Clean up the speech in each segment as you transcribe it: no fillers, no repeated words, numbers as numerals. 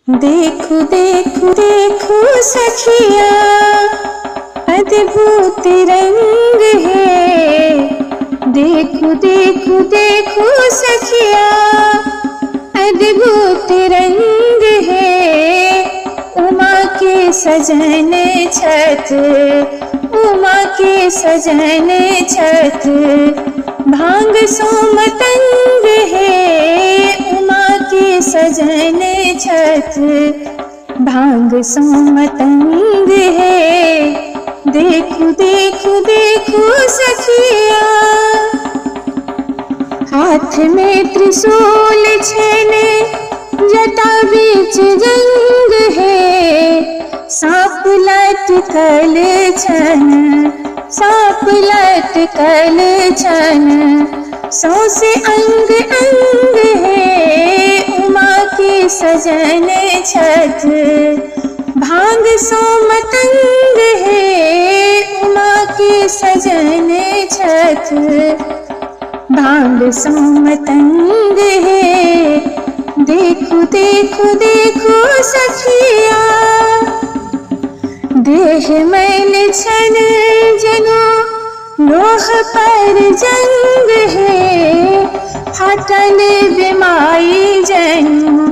देखो देखो देखो सखिया अद्भुत रंग है। देखो देखो देखो सखिया अद्भुत रंग है। उमा के सजन छत, उमा के सजन छत भांग सोमतंग है। उमा के सजन छत भांग सोमतंग है। देखो देखो देखो सखिया हाथ में त्रिशूल छेने जटा बीच जंग है। सांप लटकल छन, सांप लटकल छन सौसे अंग अंग है। उमा के सजन छत भांग सोमतंग है। उमा के सजन छत भांग सोमतंग है। देखो देखो देखो सखिया देह मैल छन जनो लोह पर जंग है। फाटल बिमाई जनु,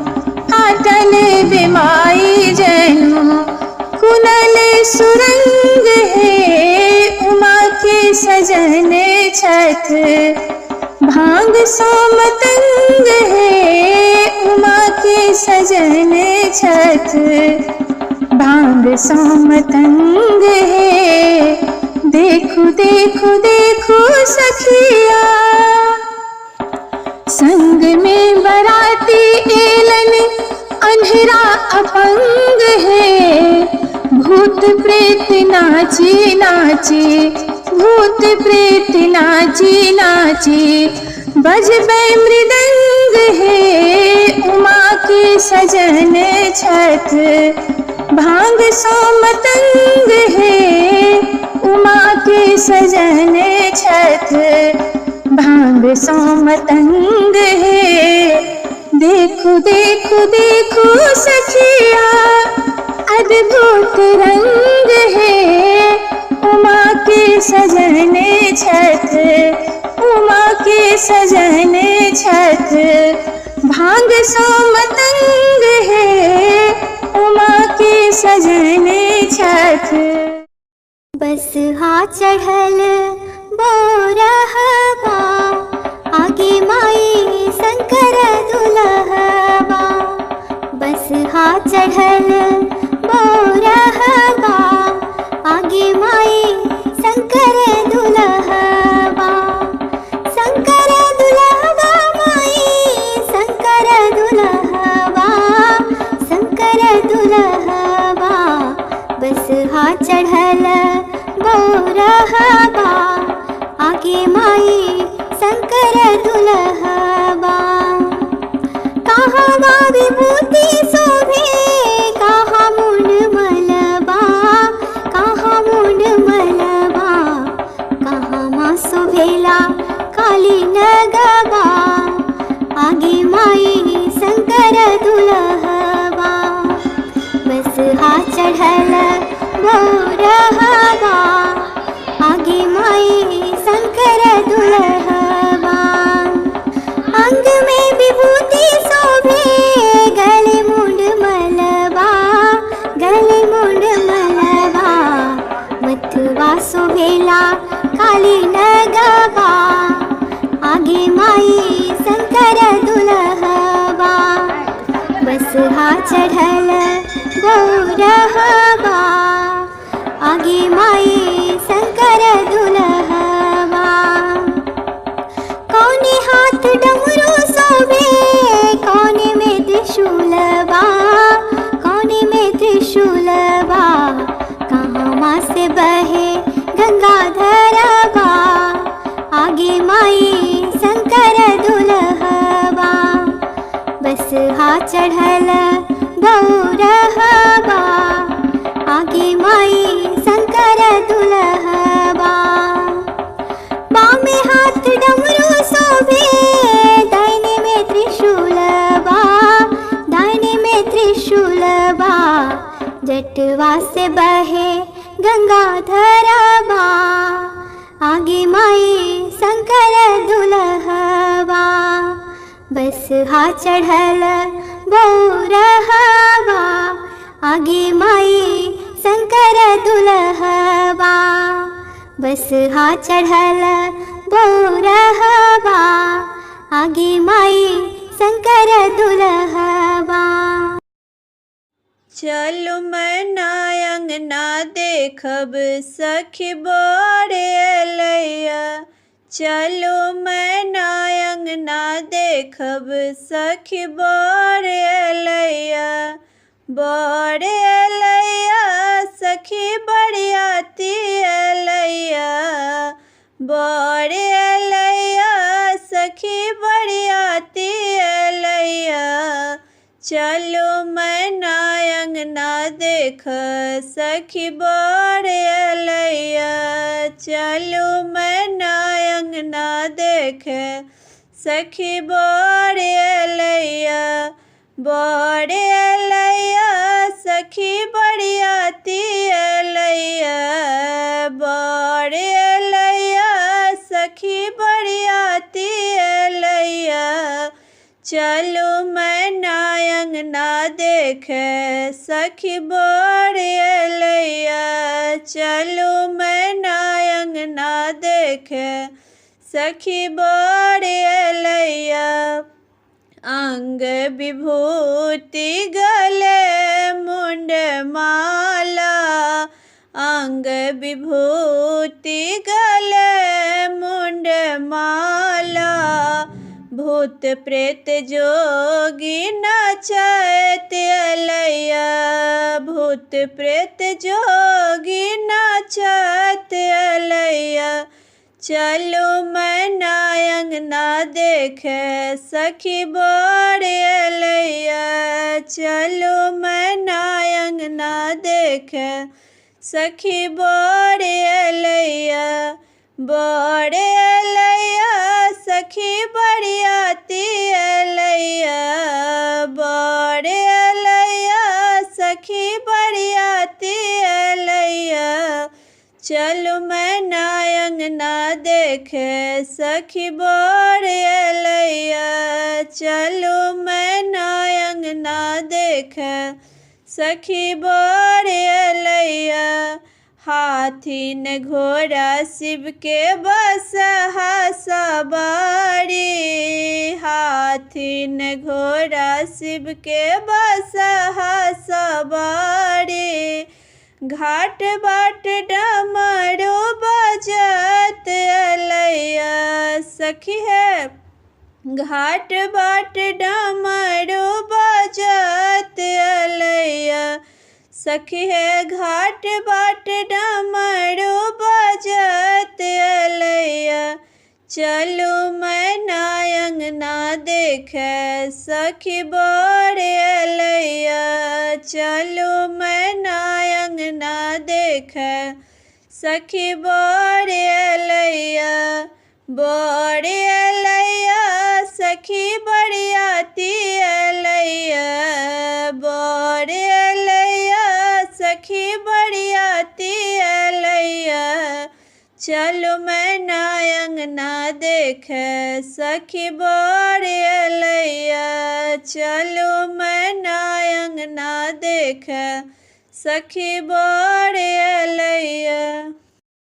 फाटल बिमाई जनु कुनल सुरंग है। उमा के सजन छत भांग सोमतंग है। उमा के सजन छत भांग सोमतंग है। देखो देखो देखो सखिया संग में बराती एलन अंधेरा अपंग है। भूत प्रेत नाची नाची, भूत प्रेत नाची नाची बजबे मृदंग है। उमा के सजन छत भांग सोमतंग है। उमा के सजन छत भांग सोमतंग है। देखो देखो देखो सखिया अद्भुत रंग है। उमा के सजन छत, उमा के सजन छत भांग सोमतंग है। उमा के सजन छत बस हा चढ़ल बोरहबा आगे माई शंकर दुल्हबा। बस हा चढ़ल बोरहबा आगे माई शंकर दुल्हबा। शंकर दुल्हबा माई शंकर दुल्हबा, शंकर दुल्हबा। बस हा चढ़ल बोरहबा आगे माई शंकर दुल्हबा। कहाँ विभूति शोभे कहाँ मुंड मलबा, कहाँ मुंड मलबा कहाँ माँ शोभेला काली नगबा। आगे माई शंकर दुल्हबा। बस हा चढ़ल बोरहबा आगे माई शंकर दुल्हबा। अंग में विभूति शोभे गले मुंड मलबा, गले मुंड मलबा मथुआ शोभेला काली नगबा। आगे माई शंकर दुल्हबा। बस हा चढ़ल बोरहबा आगे माई शंकर दुल्हबा। कौने हाथ डमरू शोभे कौने में त्रिशूलबा, कौने में त्रिशूलबा कहाँ माँ से बहे गंगाधरबा। आगे माई शंकर दुल्हबा। बस हा चढ़ल बोरहबा आगे माई शंकर दुल्हबा। बामे हाथ डमरू शोभे दाहिने में त्रिशूलबा, दाहिने में जटवा से बहे गंगाधर बा, आगे माई शंकर दुल्हवा, बस हा चढ़ल बौरहवा, आगे माई शंकर दुल्हवा, बस हा चढ़ल बौरहवा, आगे माई शंकर दुल्हवा। चलो मैना अंगना देखब सखी बड़े लैया, चलो मैना अंगना देखब सखी बड़े लैया, बड़े लैया सखी बड़ियाती लैया, बड़े लैया सखी बड़ियाती लैया, चलो मैना अंगना देख सखी बड़े लैया, चलो मैना अंगना देख सखी बड़े लैया, बड़े लैया सखी बड़ियाती लैया, बड़े लैया सखी बड़ियाती लैया, चलो मैना अंगना देख सखी बड़े लैया, चलो मैना अंगना देख सखी बड़े लैया, अंग विभूति गले मुंड माला, अंग विभूति गले मुंड माला, भूत प्रेत जोगी नाचत लैया, भूत प्रेत जोगी नाचत लैया, चलो मैना अंगना देख सखी बड़े लैया, चलो मैना अंगना देख सखी बड़े लैया, बड़े लैया सखी बड़ियाती लैया, बड़े लैया सखी बड़ियाती लैया, चलो मैना अंगना देख सखी बड़े लैया, चलो मैना अंगना देख सखी बड़े लैया, हाथी न घोड़ा शिव के बसहा सवारी, हाथी न घोड़ा शिव के बसहा सवारी, घाट बाट डमरू बजत लैया सखी है, घाट बाट डमरू बजत लैया सखी है, घाट बाट डमरू बजत लैया, चलो मैना अंगना देख सखी बड़े लैया, चलो मैना अंगना देख सखी बड़े लैया, बड़े लैया सखी बड़ियाती लैया, बड़े लैया सखी बड़ियाती लैया, चलो मैना अंगना देख सखी बड़े लैया, चलो मैना अंगना देख सखी बड़े